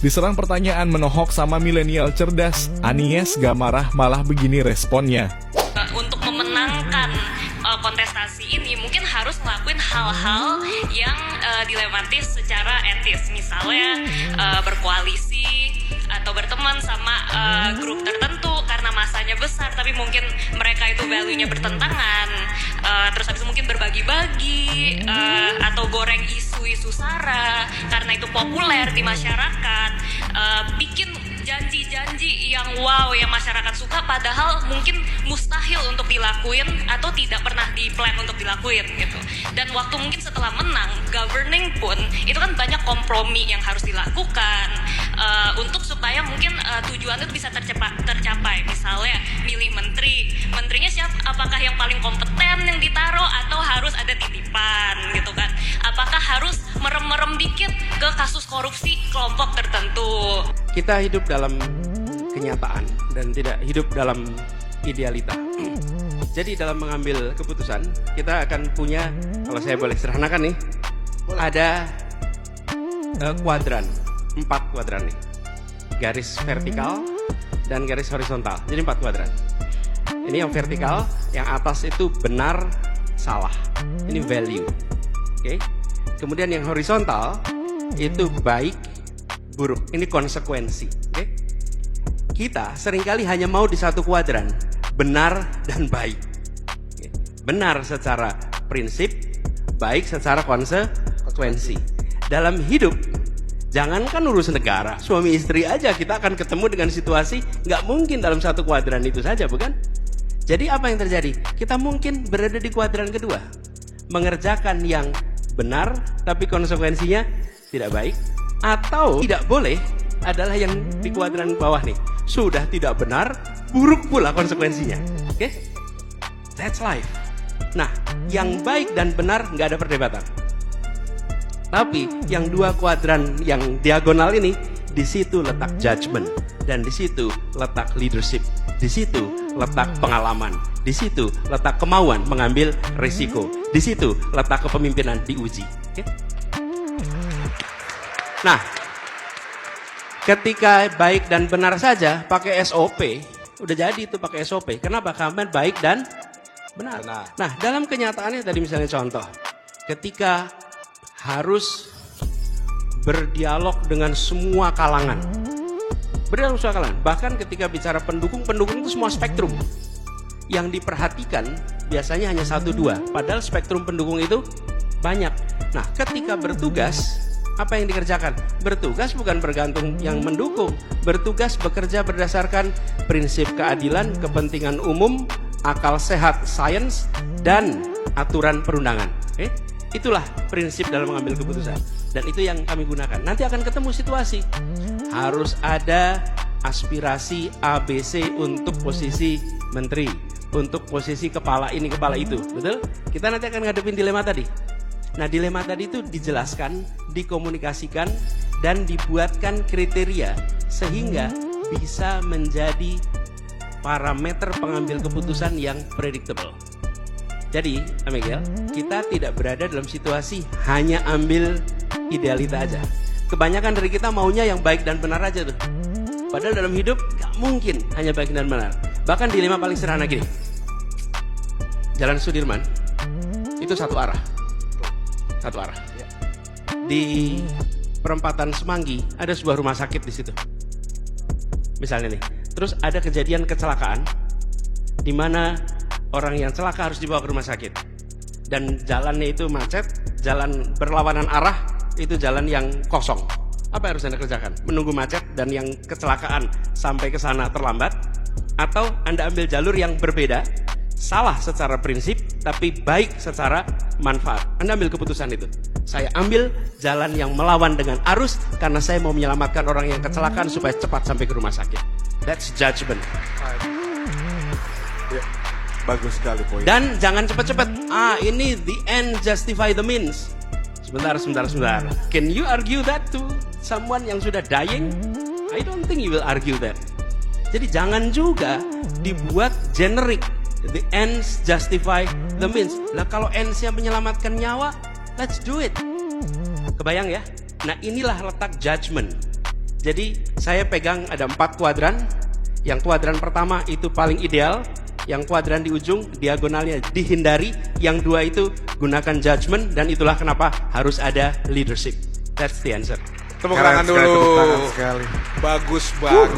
Diserang pertanyaan menohok sama milenial cerdas, Anies gak marah, malah begini responnya. Untuk memenangkan kontestasi ini mungkin harus ngelakuin hal-hal yang dilematis secara etis. Misalnya berkoalisi atau berteman sama grup tertentu karena masanya besar tapi mungkin mereka itu value-nya bertentangan. Terus habis itu mungkin berbagi-bagi atau goreng isu-isu sara karena itu populer di masyarakat. Bikin janji-janji yang wow yang masyarakat suka padahal mungkin mustahil untuk dilakuin atau tidak pernah di-plan untuk dilakuin gitu. Dan waktu mungkin setelah menang, governing pun itu kan banyak kompromi yang harus dilakukan untuk supaya mungkin tujuan itu bisa tercapai. Misalnya milih menterinya siapa, apakah yang paling kompeten yang ditaruh atau harus ada titipan gitu kan. Apakah harus merem-merem dikit ke kasus korupsi kelompok tertentu. Kita hidup dalam kenyataan dan tidak hidup dalam idealita. Jadi dalam mengambil keputusan, kita akan punya, kalau saya boleh sederhanakan nih, ada kuadran, 4 kuadran nih. Garis vertikal dan garis horizontal. Jadi 4 kuadran. Ini yang vertikal, yang atas itu benar, salah. Ini value. Oke. Kemudian yang horizontal itu baik, buruk. Ini konsekuensi. Oke. Kita seringkali hanya mau di satu kuadran, benar dan baik. Oke. Benar secara prinsip, baik secara konsekuensi. Dalam hidup, jangankan urus negara, suami istri aja kita akan ketemu dengan situasi nggak mungkin dalam satu kuadran itu saja, bukan? Jadi apa yang terjadi? Kita mungkin berada di kuadran kedua, mengerjakan yang benar tapi konsekuensinya tidak baik, atau tidak boleh adalah yang di kuadran bawah nih, sudah tidak benar, buruk pula konsekuensinya. Oke? That's life. Nah, yang baik dan benar nggak ada perdebatan. Tapi yang 2 kuadran yang diagonal ini, di situ letak judgment, dan di situ letak leadership, di situ letak pengalaman, di situ letak kemauan mengambil risiko, di situ letak kepemimpinan diuji. Okay? Nah, ketika baik dan benar saja pakai SOP, udah jadi itu pakai SOP. Kenapa? Karena baik dan benar. Nah, dalam kenyataannya tadi misalnya contoh, ketika harus berdialog dengan semua kalangan. Berdialog semua kalangan. Bahkan ketika bicara pendukung itu semua spektrum. Yang diperhatikan biasanya hanya 1-2. Padahal spektrum pendukung itu banyak. Nah, ketika bertugas, apa yang dikerjakan? Bertugas bukan bergantung yang mendukung. Bertugas bekerja berdasarkan prinsip keadilan, kepentingan umum, akal sehat, sains, dan aturan perundangan. Itulah prinsip dalam mengambil keputusan. Dan itu yang kami gunakan. Nanti akan ketemu situasi. Harus ada aspirasi ABC untuk posisi menteri, untuk posisi kepala ini, kepala itu. Betul? Kita nanti akan ngadepin dilema tadi. Nah, dilema tadi itu dijelaskan, dikomunikasikan, dan dibuatkan kriteria sehingga bisa menjadi parameter pengambil keputusan yang predictable. Jadi, Miguel, kita tidak berada dalam situasi hanya ambil idealita aja. Kebanyakan dari kita maunya yang baik dan benar aja tuh. Padahal dalam hidup gak mungkin hanya baik dan benar. Bahkan dilema paling sederhana gini. Jalan Sudirman itu satu arah. Satu arah. Di perempatan Semanggi ada sebuah rumah sakit di situ. Misalnya nih. Terus ada kejadian kecelakaan di mana orang yang celaka harus dibawa ke rumah sakit. Dan jalannya itu macet, jalan berlawanan arah, itu jalan yang kosong. Apa yang harus Anda kerjakan? Menunggu macet dan yang kecelakaan sampai ke sana terlambat? Atau Anda ambil jalur yang berbeda, salah secara prinsip, tapi baik secara manfaat? Anda ambil keputusan itu. Saya ambil jalan yang melawan dengan arus karena saya mau menyelamatkan orang yang kecelakaan supaya cepat sampai ke rumah sakit. That's judgment. Bagus sekali poin. Dan jangan cepat-cepat. Ini the end justify the means. Sebentar. Can you argue that to someone yang sudah dying? I don't think you will argue that. Jadi jangan juga dibuat generic. The ends justify the means. Nah, kalau ends-nya menyelamatkan nyawa, let's do it. Kebayang ya? Nah, inilah letak judgment. Jadi saya pegang ada 4 kuadran. Yang kuadran pertama itu paling ideal. Yang kuadran di ujung diagonalnya dihindari. Yang 2 itu gunakan judgment. Dan itulah kenapa harus ada leadership. That's the answer. Tepuk Keren tangan sekali, dulu. tepuk tangan sekali. Bagus banget.